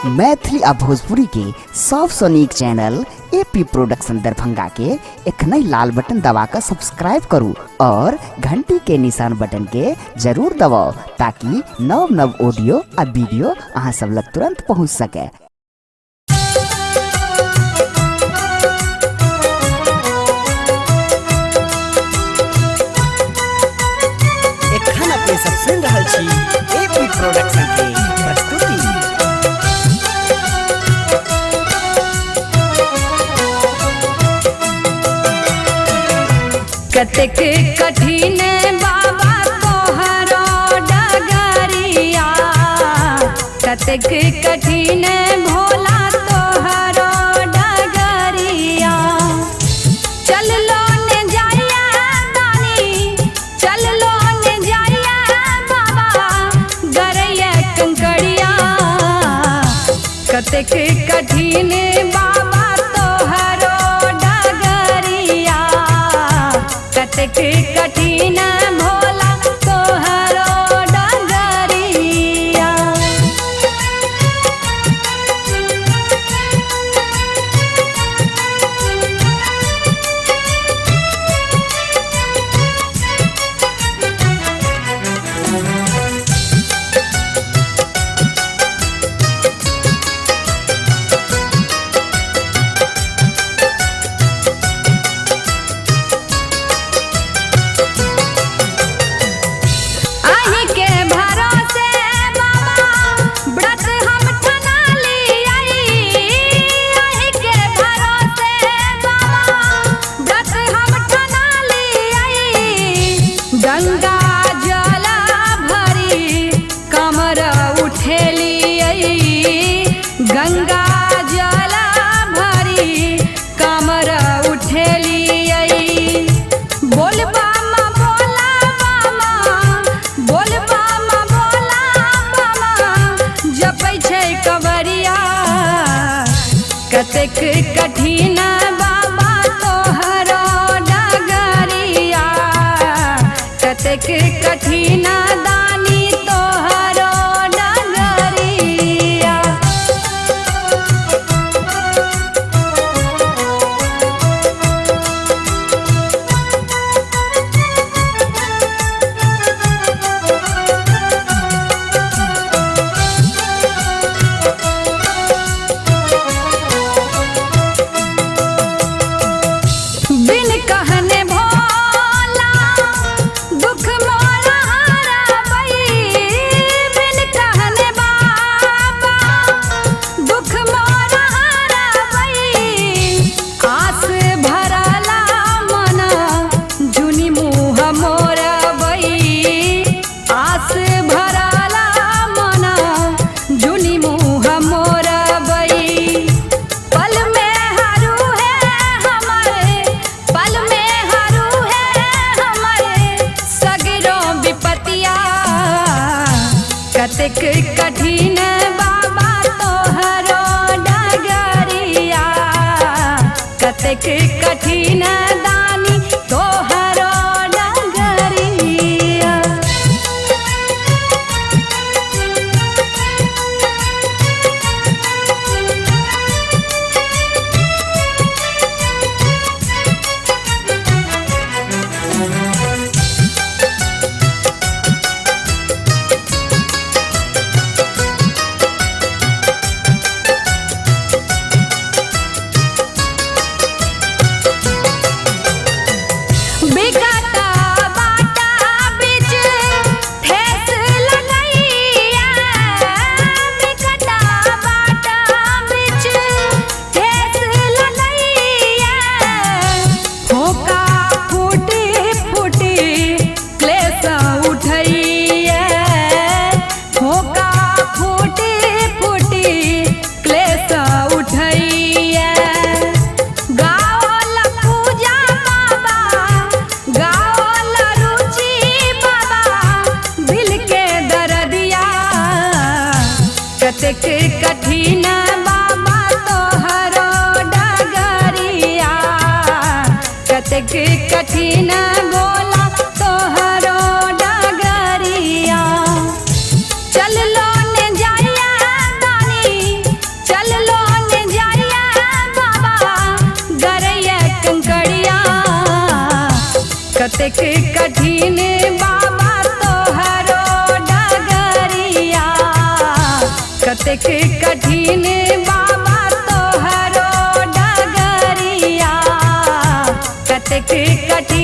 मैथिली आ भोजपुरी के सबसे नीक चैनल एपी प्रोडक्शन दरभंगा के एखनई लाल बटन दबाकर सब्सक्राइब करू और घंटी के निशान बटन के जरूर दबाओ ताकि नव नव ऑडियो आ वीडियो अहाँ सब लग तुरंत पहुंच सके। एखन अपने सब सुन रहल छी एपी प्रोडक्शन के प्रस्तुति। कतेक कठिन बाबा तोहरो डगरिया, कतेक कठिन भोला तोहरो डगरिया। चल लो ने जाइया दानी, चल लो ने जाइया बाबा गरैया कंकड़िया। कतेक कठिन बाबा तोहरो डगरिया, कतेक कठिन भोला तोहरो डगरिया। आही के भरोसे बाबा व्रत हम ठना लियाई, आही के भरोसे बाबा व्रत हम ठना लियाई। गंगा जल भरी कमर उठेलियै, गंगा जल भरी कमर उठेलियै। बोल बामा बोला बामा, बोल बामा बोला बामा जपै छै कवरिया। कतेक कठिन बाबा तोहरो डगरिया, कतेक कठिन दानी तोहरो डगरिया। बिन कहने भोला दुख मोरा हराबै, बिन कहने बाबा दुख मोरा हराबै। आस भरला मन जुनी मुँह मोरबै, आस भरला मन जुनी मुँह मोरबै। पल में हरू है हमारे, पल में हरू है हमारे सगरो विपतिया। कतेक कठिन बाबा तोहरो डगरिया, कतेक कठिन दानी तोहरो डगरिया। बिकता बाटा बीच ठेस लगैया, बिकता बाटा बीच ठेस लगैया। होका फूटी फूटी क्लेश उठैया, होका फूटी फूटी क्लेश उठैया। गाओल पूजा बाबा, गाओल रुचि बाबा दिल के दर्दिया। कतेक कठिन बाबा तोहरो डगरिया, कतेक कठिन भोला तोहरो डगरिया। चल लो ने जाइया दानी, कतेक कठिन बाबा तोहरो डगरिया कतेक कठिन बाबा तोहरो डगरिया कतेक कठिन